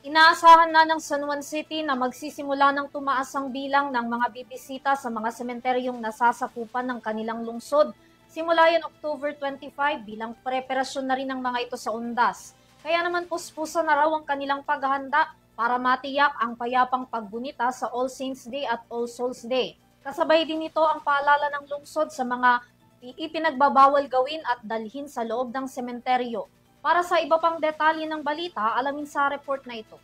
Inaasahan na ng San Juan City na magsisimula ng tumaas ang bilang ng mga bibisita sa mga sementeryong nasasakupan ng kanilang lungsod. Simula yan October 25 bilang preparasyon na rin ng mga ito sa undas. Kaya naman puspusa na raw ang kanilang paghahanda para matiyak ang payapang pagbunita sa All Saints Day at All Souls Day. Kasabay din ito ang paalala ng lungsod sa mga ipinagbabawal gawin at dalhin sa loob ng sementeryo. Para sa iba pang detalye ng balita, alamin sa report na ito.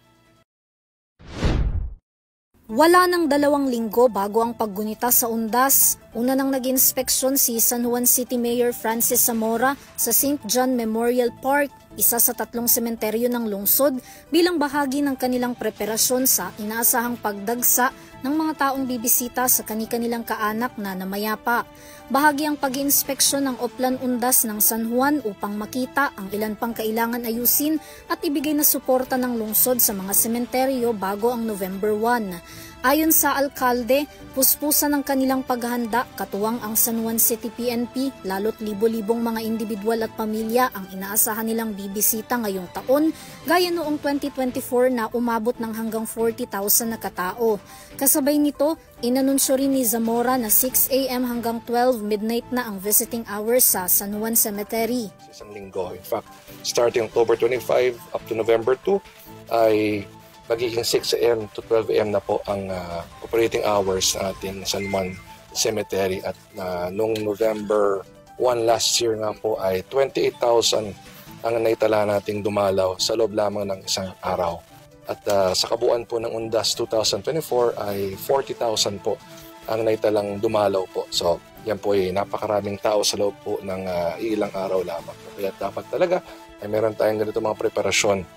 Wala nang 2 linggo bago ang paggunita sa undas. Una nang nag-inspeksyon si San Juan City Mayor Francis Zamora sa St. John Memorial Park, isa sa 3 sementeryo ng lungsod, bilang bahagi ng kanilang preparasyon sa inaasahang pagdagsa ng mga taong bibisita sa kani-kanilang kaanak na namayapa. Bahagi ang pag-iinspeksyon ng Oplan Undas ng San Juan upang makita ang ilan pang kailangan ayusin at ibigay na suporta ng lungsod sa mga sementeryo bago ang November 1. Ayon sa alkalde, puspusan ng kanilang paghahanda katuwang ang San Juan City PNP, lalo't libo-libong mga individual at pamilya ang inaasahan nilang bibisita ngayong taon, gaya noong 2024 na umabot ng hanggang 40,000 na katao. Kasabay nito, inanunsyo rin ni Zamora na 6 a.m. hanggang 12 midnight na ang visiting hours sa San Juan Cemetery. Isang linggo. In fact, starting October 25 up to November 2 ay magiging 6 a.m. to 12 a.m. na po ang operating hours ng ating San Juan Cemetery. At noong November 1 last year nga po ay 28,000 ang naitala nating dumalaw sa loob lamang ng isang araw. At sa kabuuan po ng Undas 2024 ay 40,000 po ang naitalang dumalaw po. So yan po ay napakaraming tao sa loob po ng ilang araw lamang. Kaya dapat talaga ay meron tayong ganito mga preparasyon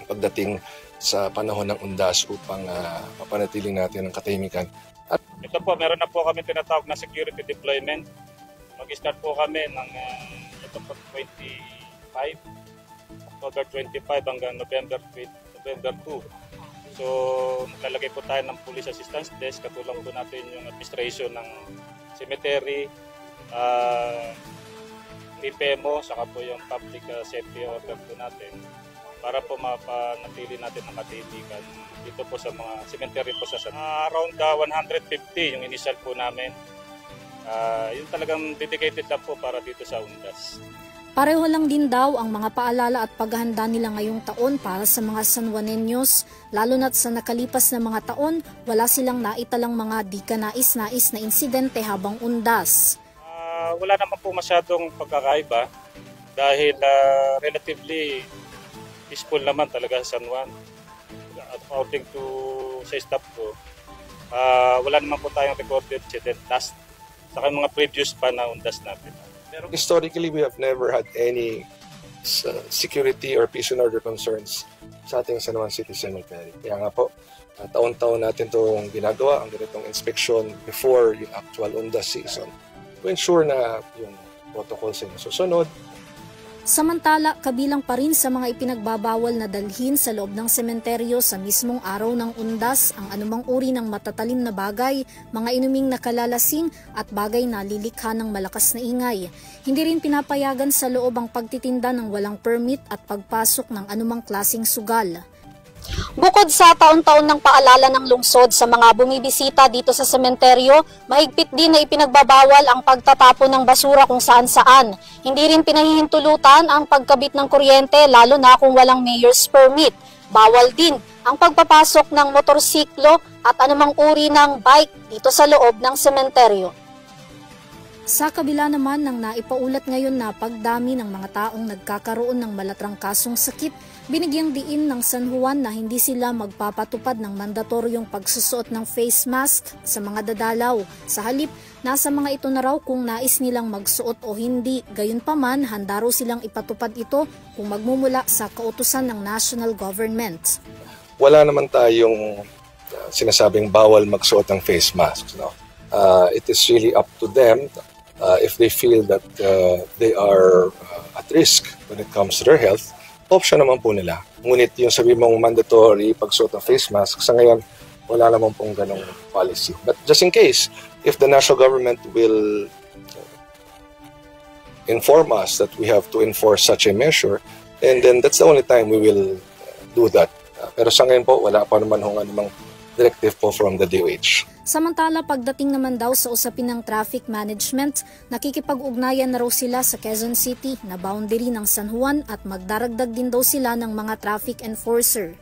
pagdating sa panahon ng undas upang mapanatiling natin ang katahimikan. At ito po, meron na po kami tinatawag na security deployment. Mag-start po kami ng ito po 25, October 25 hanggang November 2. So, maglalagay po tayo ng police assistance desk, katulong po natin yung administration ng cemetery, PPMO, saka po yung public safety order po natin, para po mapanatili natin ang katahimikan dito po sa mga cemetery po sa around 150 yung initial po namin. Yung talagang dedicated lang po para dito sa undas. Pareho lang din daw ang mga paalala at paghahanda nila ngayong taon para sa mga San Juaneños, lalo na't sa nakalipas na mga taon, wala silang naitalang mga di kanais-nais na insidente habang undas. Wala naman po masyadong pagkakaiba dahil relatively peaceful naman talaga sa San Juan. According to sa staff ko, wala naman po tayong recorded incident last sa mga previous pa na undas natin. Pero historically, we have never had any security or peace and order concerns sa ating San Juan City Cemetery. Kaya nga po, taon-taon natin itong ginagawa, ang ganitong inspection before yung actual undas season to ensure na yung protocols ay nasusunod. Samantala, kabilang pa rin sa mga ipinagbabawal na dalhin sa loob ng sementeryo sa mismong araw ng undas ang anumang uri ng matatalim na bagay, mga inuming nakalalasing at bagay na lilikha ng malakas na ingay. Hindi rin pinapayagan sa loob ang pagtitinda ng walang permit at pagpasok ng anumang klaseng sugal. Bukod sa taon-taon ng paalala ng lungsod sa mga bumibisita dito sa sementeryo, mahigpit din na ipinagbabawal ang pagtatapon ng basura kung saan-saan. Hindi rin pinahihintulutan ang pagkabit ng kuryente lalo na kung walang mayor's permit. Bawal din ang pagpapasok ng motorsiklo at anumang uri ng bike dito sa loob ng sementeryo. Sa kabila naman ng naipaulat ngayon na pagdami ng mga taong nagkakaroon ng malatrang kasong sakit, binigyang diin ng San Juan na hindi sila magpapatupad ng mandatoryong pagsusuot ng face mask sa mga dadalaw. Sa halip, nasa mga ito na raw kung nais nilang magsuot o hindi. Gayunpaman, handa raw silang ipatupad ito kung magmumula sa kautusan ng national government. Wala naman tayong sinasabing bawal magsuot ng face mask. No? It is really up to them if they feel that they are at risk when it comes to their health. Option naman po nila. Ngunit yung sabi mong mandatory pagsuot ng face mask, sa ngayon, wala naman pong ganong policy. But just in case, if the national government will inform us that we have to enforce such a measure, and then that's the only time we will do that. Pero sa ngayon po, wala pa naman anumang directive po from the DOH. Samantala, pagdating naman daw sa usapin ng traffic management, nakikipag-ugnayan na raw sila sa Quezon City na boundary ng San Juan at magdaragdag din daw sila ng mga traffic enforcer.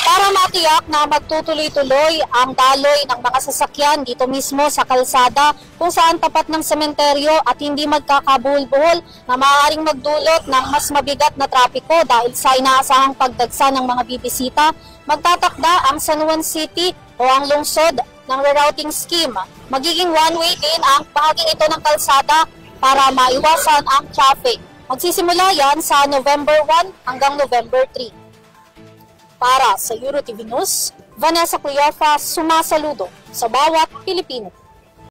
Para matiyak na magtutuloy-tuloy ang daloy ng mga sasakyan dito mismo sa kalsada kung saan tapat ng sementeryo at hindi magkakabuhol-buhol na maaaring magdulot ng mas mabigat na trapiko dahil sa inaasahang pagdagsa ng mga bibisita, magtatakda ang San Juan City o ang lungsod ng rerouting scheme. Magiging one-way din ang bahaging ito ng kalsada para maiwasan ang traffic. Magsisimula yan sa November 1 hanggang November 3. Para sa EuroTV News, Vanessa Cuyafa sumasaludo sa bawat Pilipino.